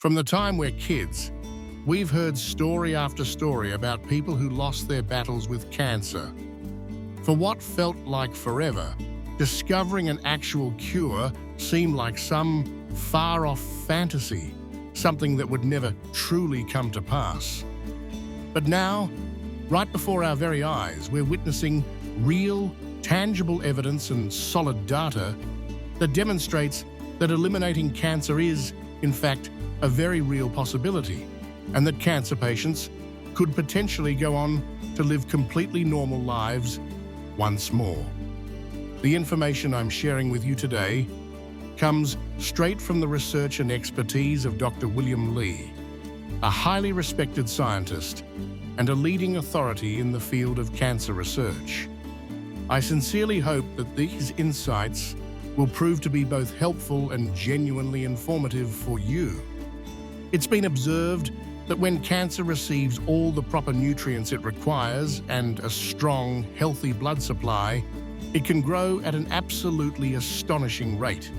From the time we're kids, we've heard story after story about people who lost their battles with cancer. For what felt like forever, discovering an actual cure seemed like some far-off fantasy, something that would never truly come to pass. But now, right before our very eyes, we're witnessing real, tangible evidence and solid data that demonstrates that eliminating cancer is, in fact, a very real possibility, and that cancer patients could potentially go on to live completely normal lives once more. The information I'm sharing with you today comes straight from the research and expertise of Dr. William Lee, a highly respected scientist and a leading authority in the field of cancer research. I sincerely hope that these insights will prove to be both helpful and genuinely informative for you. It's been observed that when cancer receives all the proper nutrients it requires and a strong, healthy blood supply, it can grow at an absolutely astonishing rate,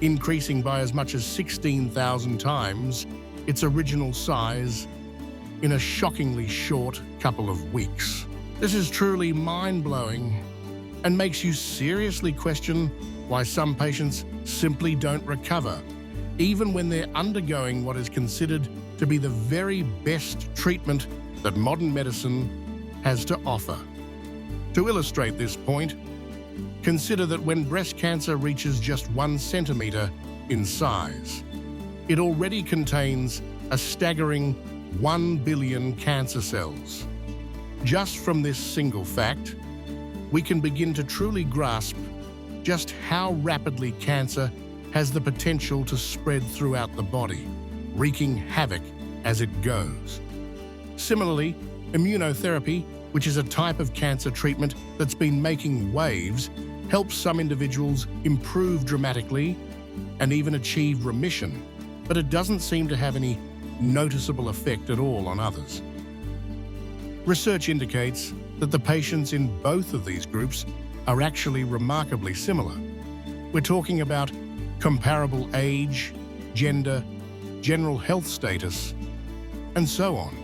increasing by as much as 16,000 times its original size in a shockingly short couple of weeks. This is truly mind-blowing and makes you seriously question why some patients simply don't recover, even when they're undergoing what is considered to be the very best treatment that modern medicine has to offer. To illustrate this point, consider that when breast cancer reaches just 1 centimeter in size, it already contains a staggering 1 billion cancer cells. Just from this single fact, we can begin to truly grasp just how rapidly cancer has the potential to spread throughout the body, wreaking havoc as it goes. Similarly, immunotherapy, which is a type of cancer treatment that's been making waves, helps some individuals improve dramatically and even achieve remission, but it doesn't seem to have any noticeable effect at all on others. Research indicates that the patients in both of these groups are actually remarkably similar. We're talking about comparable age, gender, general health status, and so on.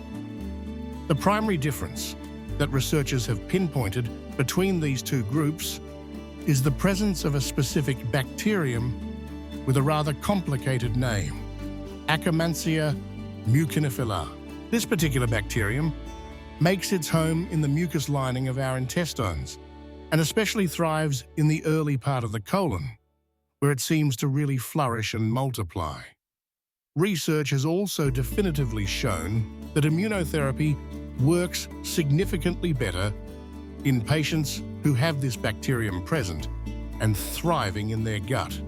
The primary difference that researchers have pinpointed between these two groups is the presence of a specific bacterium with a rather complicated name, Akkermansia muciniphila. This particular bacterium makes its home in the mucus lining of our intestines and especially thrives in the early part of the colon, where it seems to really flourish and multiply. Research has also definitively shown that immunotherapy works significantly better in patients who have this bacterium present and thriving in their gut.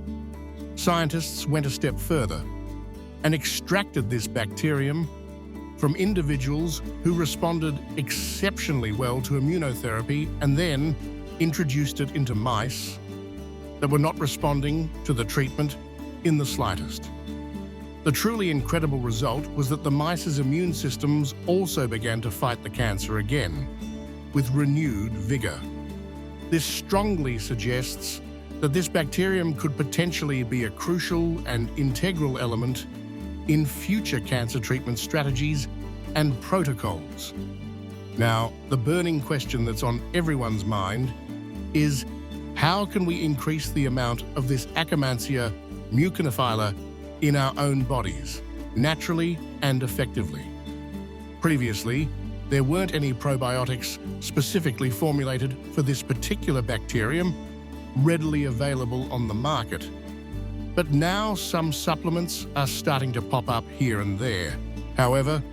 Scientists went a step further and extracted this bacterium from individuals who responded exceptionally well to immunotherapy and then introduced it into mice that were not responding to the treatment in the slightest. The truly incredible result was that the mice's immune systems also began to fight the cancer again, with renewed vigor. This strongly suggests that this bacterium could potentially be a crucial and integral element in future cancer treatment strategies and protocols. Now, the burning question that's on everyone's mind is, how can we increase the amount of this Akkermansia muciniphila in our own bodies, naturally and effectively? Previously, there weren't any probiotics specifically formulated for this particular bacterium readily available on the market. But now some supplements are starting to pop up here and there. However,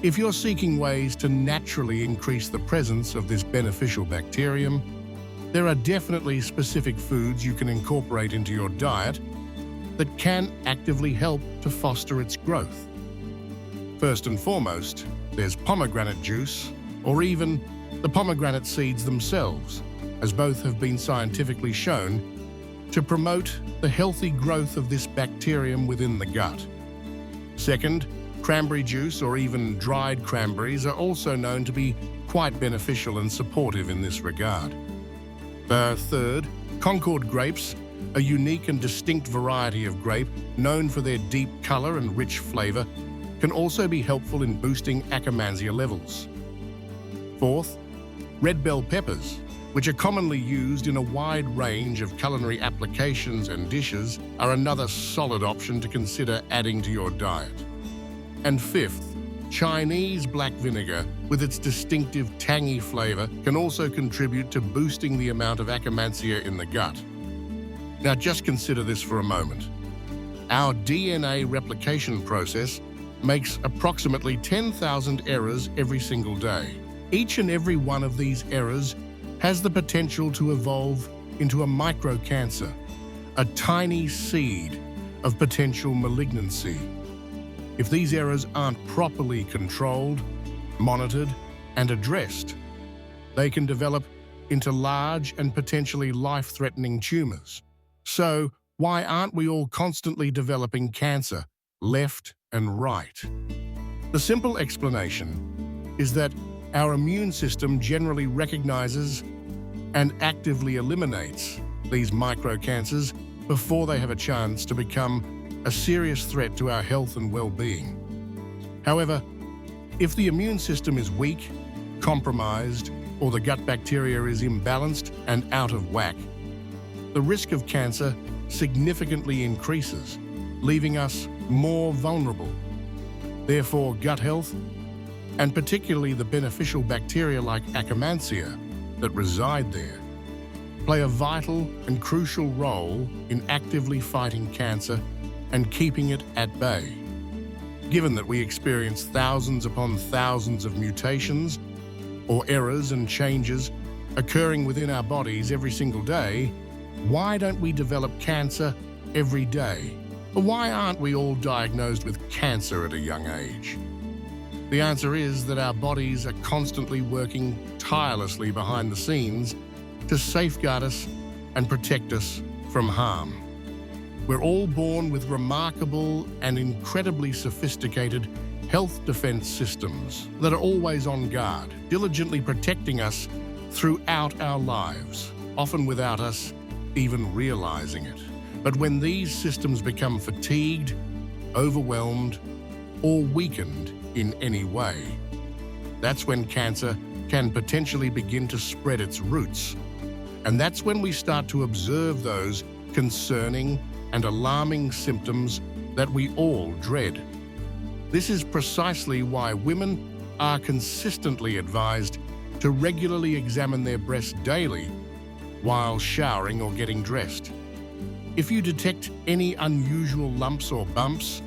if you're seeking ways to naturally increase the presence of this beneficial bacterium, there are definitely specific foods you can incorporate into your diet that can actively help to foster its growth. First and foremost, there's pomegranate juice, or even the pomegranate seeds themselves, as both have been scientifically shown to promote the healthy growth of this bacterium within the gut. Second, cranberry juice or even dried cranberries are also known to be quite beneficial and supportive in this regard. Third, Concord grapes a unique and distinct variety of grape known for their deep color and rich flavor, can also be helpful in boosting Akkermansia levels. Fourth, red bell peppers, which are commonly used in a wide range of culinary applications and dishes, are another solid option to consider adding to your diet. And fifth, Chinese black vinegar, with its distinctive tangy flavor, can also contribute to boosting the amount of Akkermansia in the gut. Now just consider this for a moment. Our DNA replication process makes approximately 10,000 errors every single day. Each and every one of these errors has the potential to evolve into a microcancer, a tiny seed of potential malignancy. If these errors aren't properly controlled, monitored, and addressed, they can develop into large and potentially life-threatening tumors. So, why aren't we all constantly developing cancer, left and right? The simple explanation is that our immune system generally recognizes and actively eliminates these microcancers before they have a chance to become a serious threat to our health and well-being. However, if the immune system is weak, compromised, or the gut bacteria is imbalanced and out of whack, the risk of cancer significantly increases, leaving us more vulnerable. Therefore, gut health, and particularly the beneficial bacteria like Akkermansia that reside there, play a vital and crucial role in actively fighting cancer and keeping it at bay. Given that we experience thousands upon thousands of mutations or errors and changes occurring within our bodies every single day, why don't we develop cancer every day? Or why aren't we all diagnosed with cancer at a young age? The answer is that our bodies are constantly working tirelessly behind the scenes to safeguard us and protect us from harm. We're all born with remarkable and incredibly sophisticated health defense systems that are always on guard, diligently protecting us throughout our lives, often without us even realizing it. But when these systems become fatigued, overwhelmed, or weakened in any way, that's when cancer can potentially begin to spread its roots. And that's when we start to observe those concerning and alarming symptoms that we all dread. This is precisely why women are consistently advised to regularly examine their breasts daily while showering or getting dressed. If you detect any unusual lumps or bumps,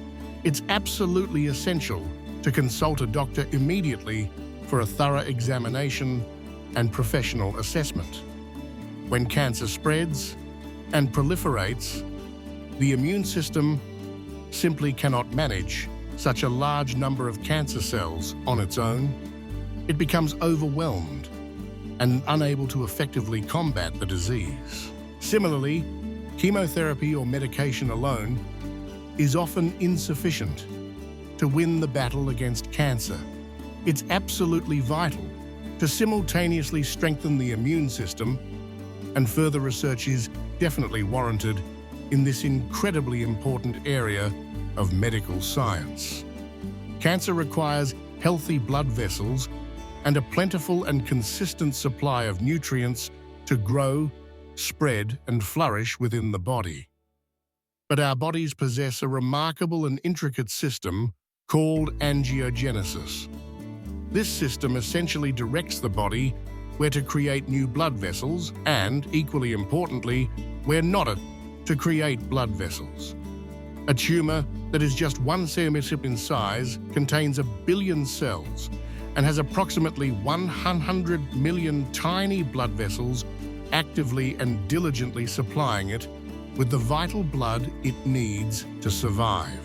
it's absolutely essential to consult a doctor immediately for a thorough examination and professional assessment. When cancer spreads and proliferates, the immune system simply cannot manage such a large number of cancer cells on its own. It becomes overwhelmed and unable to effectively combat the disease. Similarly, chemotherapy or medication alone is often insufficient to win the battle against cancer. It's absolutely vital to simultaneously strengthen the immune system, and further research is definitely warranted in this incredibly important area of medical science. Cancer requires healthy blood vessels and a plentiful and consistent supply of nutrients to grow, spread, and flourish within the body. But our bodies possess a remarkable and intricate system called angiogenesis. This system essentially directs the body where to create new blood vessels and, equally importantly, where not to create blood vessels. A tumor that is just 1 centimeter in size contains 1 billion cells and has approximately 100 million tiny blood vessels actively and diligently supplying it with the vital blood it needs to survive.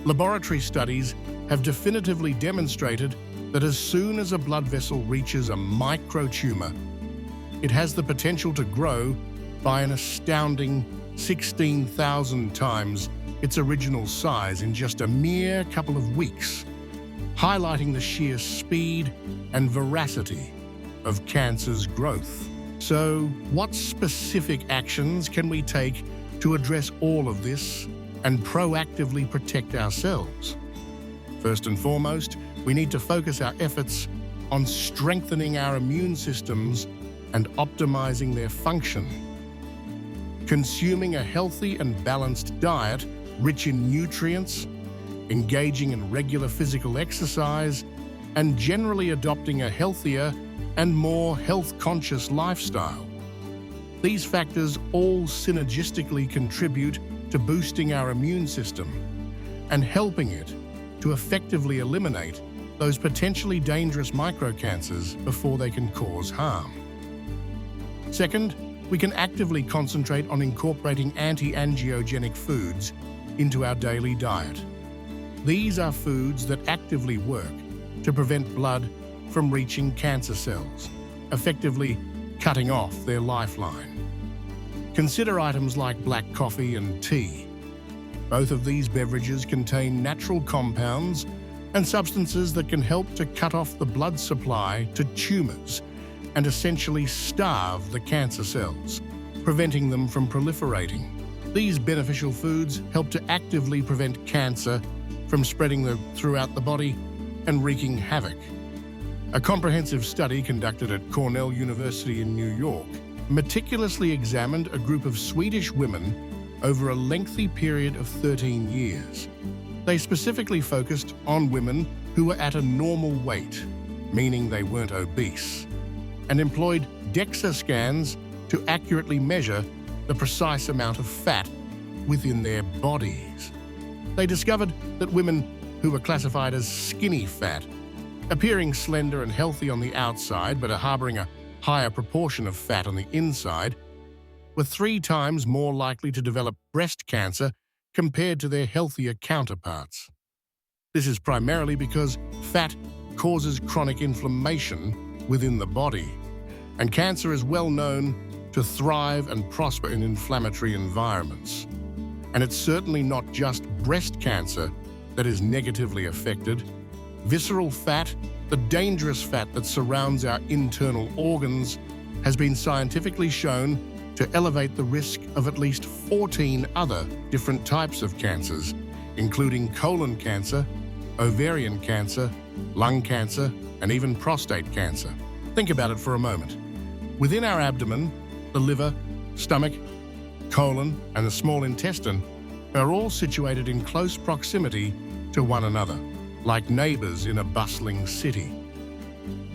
Laboratory studies have definitively demonstrated that as soon as a blood vessel reaches a microtumor, it has the potential to grow by an astounding 16,000 times its original size in just a mere couple of weeks, highlighting the sheer speed and veracity of cancer's growth. So, what specific actions can we take to address all of this and proactively protect ourselves? First and foremost, we need to focus our efforts on strengthening our immune systems and optimizing their function. Consuming a healthy and balanced diet rich in nutrients, engaging in regular physical exercise, and generally adopting a healthier and more health-conscious lifestyle. These factors all synergistically contribute to boosting our immune system and helping it to effectively eliminate those potentially dangerous microcancers before they can cause harm. Second, we can actively concentrate on incorporating anti-angiogenic foods into our daily diet. These are foods that actively work to prevent blood from reaching cancer cells, effectively cutting off their lifeline. Consider items like black coffee and tea. Both of these beverages contain natural compounds and substances that can help to cut off the blood supply to tumors and essentially starve the cancer cells, preventing them from proliferating. These beneficial foods help to actively prevent cancer from spreading throughout the body and wreaking havoc. A comprehensive study conducted at Cornell University in New York meticulously examined a group of Swedish women over a lengthy period of 13 years. They specifically focused on women who were at a normal weight, meaning they weren't obese, and employed DEXA scans to accurately measure the precise amount of fat within their bodies. They discovered that women who were classified as skinny fat, appearing slender and healthy on the outside but harboring a higher proportion of fat on the inside, were 3 times more likely to develop breast cancer compared to their healthier counterparts. This is primarily because fat causes chronic inflammation within the body, and cancer is well known to thrive and prosper in inflammatory environments. And it's certainly not just breast cancer that is negatively affected. Visceral fat, the dangerous fat that surrounds our internal organs, has been scientifically shown to elevate the risk of at least 14 other different types of cancers, including colon cancer, ovarian cancer, lung cancer, and even prostate cancer. Think about it for a moment. Within our abdomen, the liver, stomach, colon, and the small intestine are all situated in close proximity to one another, like neighbors in a bustling city.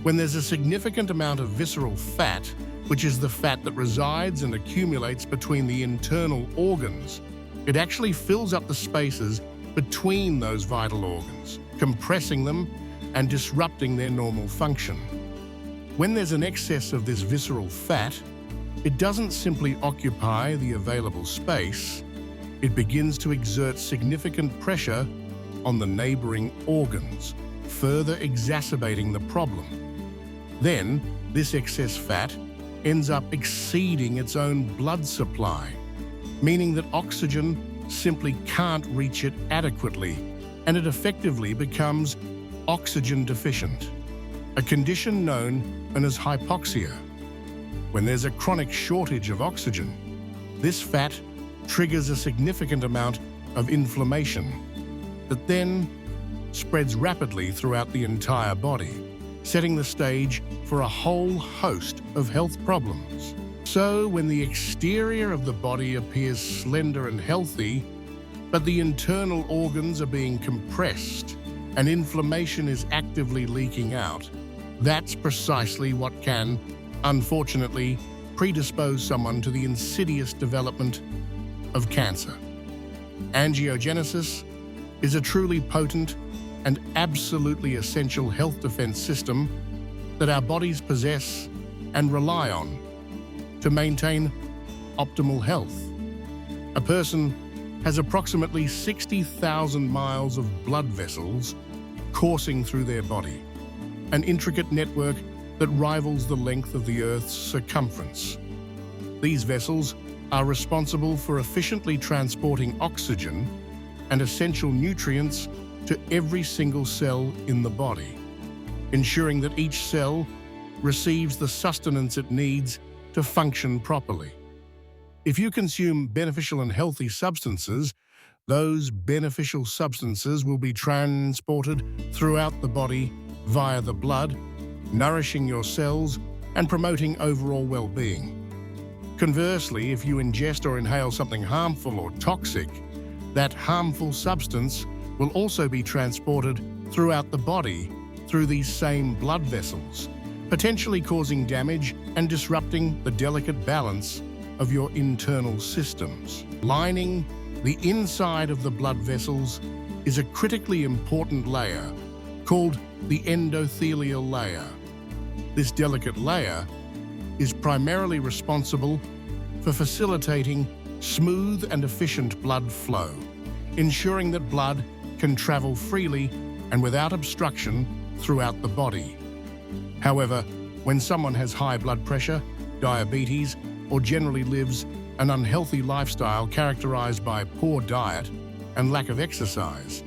When there's a significant amount of visceral fat, which is the fat that resides and accumulates between the internal organs, it actually fills up the spaces between those vital organs, compressing them and disrupting their normal function. When there's an excess of this visceral fat, it doesn't simply occupy the available space, it begins to exert significant pressure on the neighboring organs, further exacerbating the problem. Then, this excess fat ends up exceeding its own blood supply, meaning that oxygen simply can't reach it adequately, and it effectively becomes oxygen deficient, a condition known as hypoxia. When there's a chronic shortage of oxygen, this fat triggers a significant amount of inflammation that then spreads rapidly throughout the entire body, setting the stage for a whole host of health problems. So when the exterior of the body appears slender and healthy, but the internal organs are being compressed and inflammation is actively leaking out, that's precisely what can, unfortunately, predispose someone to the insidious development of cancer. Angiogenesis is a truly potent and absolutely essential health defense system that our bodies possess and rely on to maintain optimal health. A person has approximately 60,000 miles of blood vessels coursing through their body, an intricate network that rivals the length of the Earth's circumference. These vessels are responsible for efficiently transporting oxygen and essential nutrients to every single cell in the body, ensuring that each cell receives the sustenance it needs to function properly. If you consume beneficial and healthy substances, those beneficial substances will be transported throughout the body via the blood, nourishing your cells and promoting overall well-being. Conversely, if you ingest or inhale something harmful or toxic, that harmful substance will also be transported throughout the body through these same blood vessels, potentially causing damage and disrupting the delicate balance of your internal systems. Lining the inside of the blood vessels is a critically important layer called the endothelial layer. This delicate layer is primarily responsible for facilitating smooth and efficient blood flow, ensuring that blood can travel freely and without obstruction throughout the body. However, when someone has high blood pressure, diabetes, or generally lives an unhealthy lifestyle characterized by poor diet and lack of exercise,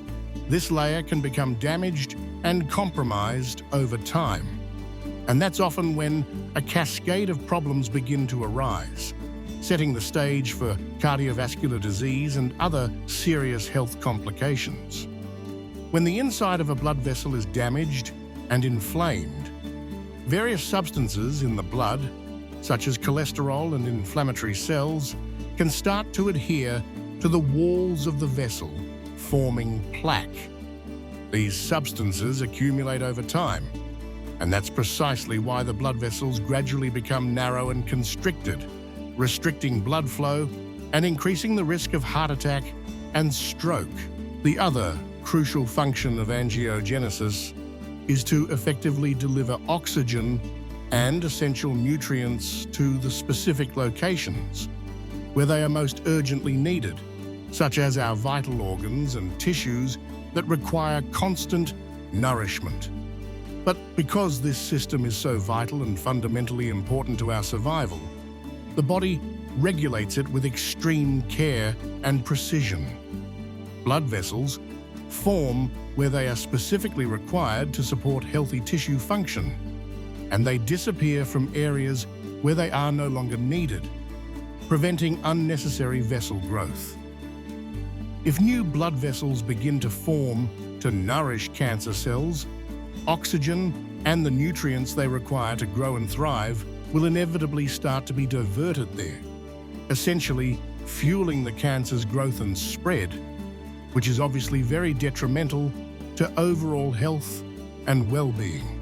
this layer can become damaged and compromised over time. And that's often when a cascade of problems begin to arise, setting the stage for cardiovascular disease and other serious health complications. When the inside of a blood vessel is damaged and inflamed, various substances in the blood, such as cholesterol and inflammatory cells, can start to adhere to the walls of the vessel, forming plaque. These substances accumulate over time, and that's precisely why the blood vessels gradually become narrow and constricted, restricting blood flow and increasing the risk of heart attack and stroke. The other crucial function of angiogenesis is to effectively deliver oxygen and essential nutrients to the specific locations where they are most urgently needed, such as our vital organs and tissues that require constant nourishment. But because this system is so vital and fundamentally important to our survival, the body regulates it with extreme care and precision. Blood vessels form where they are specifically required to support healthy tissue function, and they disappear from areas where they are no longer needed, preventing unnecessary vessel growth. If new blood vessels begin to form to nourish cancer cells, oxygen and the nutrients they require to grow and thrive will inevitably start to be diverted there, essentially fueling the cancer's growth and spread, which is obviously very detrimental to overall health and well-being.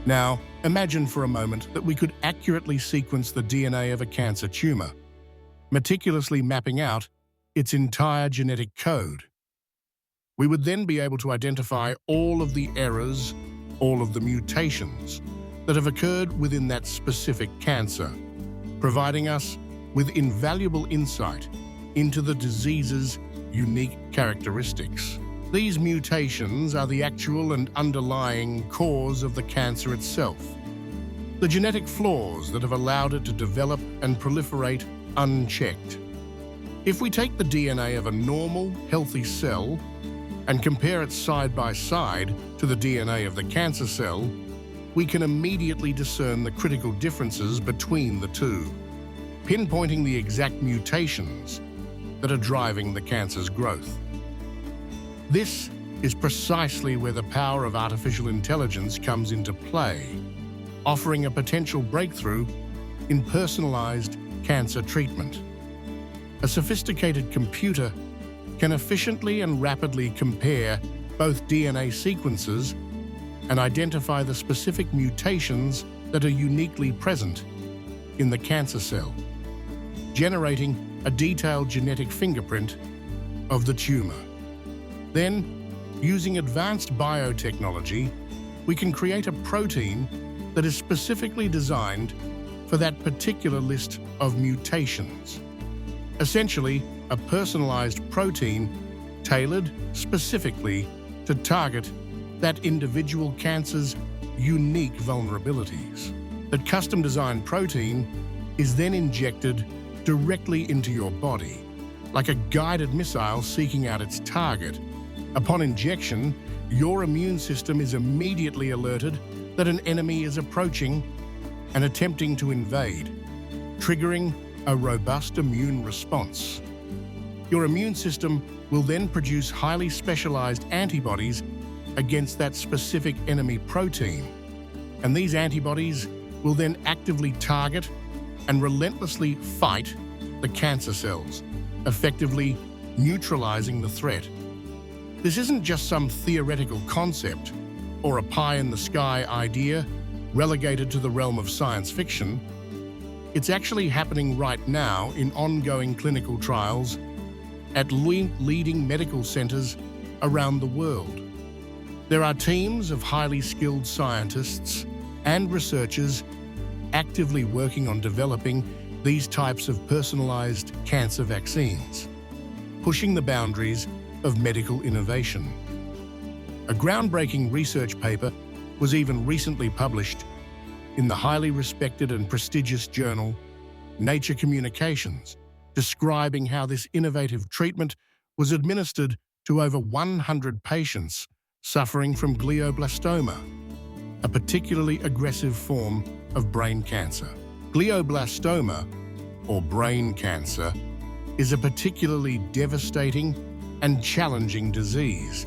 Now, imagine for a moment that we could accurately sequence the DNA of a cancer tumor, meticulously mapping out its entire genetic code. We would then be able to identify all of the errors, all of the mutations that have occurred within that specific cancer, providing us with invaluable insight into the disease's unique characteristics. These mutations are the actual and underlying cause of the cancer itself, the genetic flaws that have allowed it to develop and proliferate unchecked. If we take the DNA of a normal, healthy cell and compare it side by side to the DNA of the cancer cell, we can immediately discern the critical differences between the two, pinpointing the exact mutations that are driving the cancer's growth. This is precisely where the power of artificial intelligence comes into play, offering a potential breakthrough in personalized cancer treatment. A sophisticated computer can efficiently and rapidly compare both DNA sequences and identify the specific mutations that are uniquely present in the cancer cell, generating a detailed genetic fingerprint of the tumor. Then, using advanced biotechnology, we can create a protein that is specifically designed for that particular list of mutations. Essentially, a personalized protein tailored specifically to target that individual cancer's unique vulnerabilities. That custom-designed protein is then injected directly into your body, like a guided missile seeking out its target. Upon injection, your immune system is immediately alerted that an enemy is approaching and attempting to invade, triggering a robust immune response. Your immune system will then produce highly specialized antibodies against that specific enemy protein, and these antibodies will then actively target and relentlessly fight the cancer cells, effectively neutralizing the threat. This isn't just some theoretical concept or a pie-in-the-sky idea relegated to the realm of science fiction. It's actually happening right now in ongoing clinical trials at leading medical centers around the world. There are teams of highly skilled scientists and researchers actively working on developing these types of personalized cancer vaccines, pushing the boundaries of medical innovation. A groundbreaking research paper was even recently published in the highly respected and prestigious journal Nature Communications, describing how this innovative treatment was administered to over 100 patients suffering from glioblastoma, a particularly aggressive form of brain cancer. Glioblastoma, or brain cancer, is a particularly devastating and challenging disease,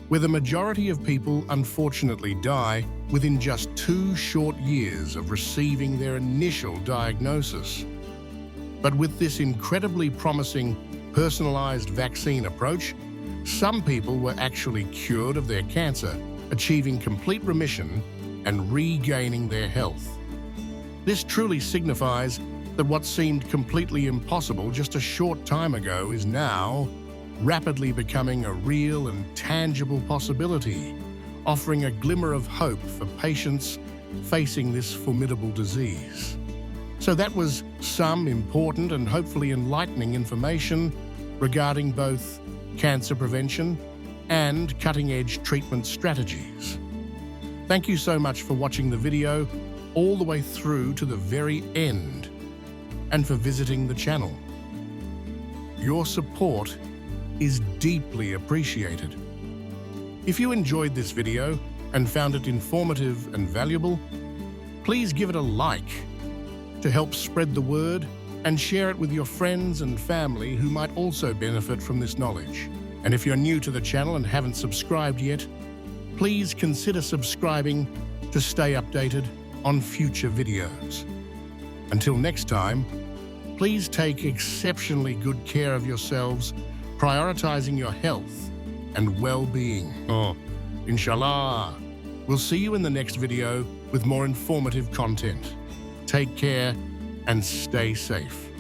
where the majority of people unfortunately die within just 2 short years of receiving their initial diagnosis. But with this incredibly promising personalized vaccine approach, some people were actually cured of their cancer, achieving complete remission and regaining their health. This truly signifies that what seemed completely impossible just a short time ago is now rapidly becoming a real and tangible possibility, offering a glimmer of hope for patients facing this formidable disease. So that was some important and hopefully enlightening information regarding both cancer prevention and cutting-edge treatment strategies. Thank you so much for watching the video all the way through to the very end, and for visiting the channel. Your support is deeply appreciated. If you enjoyed this video and found it informative and valuable, please give it a like to help spread the word, and share it with your friends and family who might also benefit from this knowledge. And if you're new to the channel and haven't subscribed yet, please consider subscribing to stay updated on future videos. Until next time, please take exceptionally good care of yourselves, prioritizing your health and well-being. Inshallah. We'll see you in the next video with more informative content. Take care and stay safe.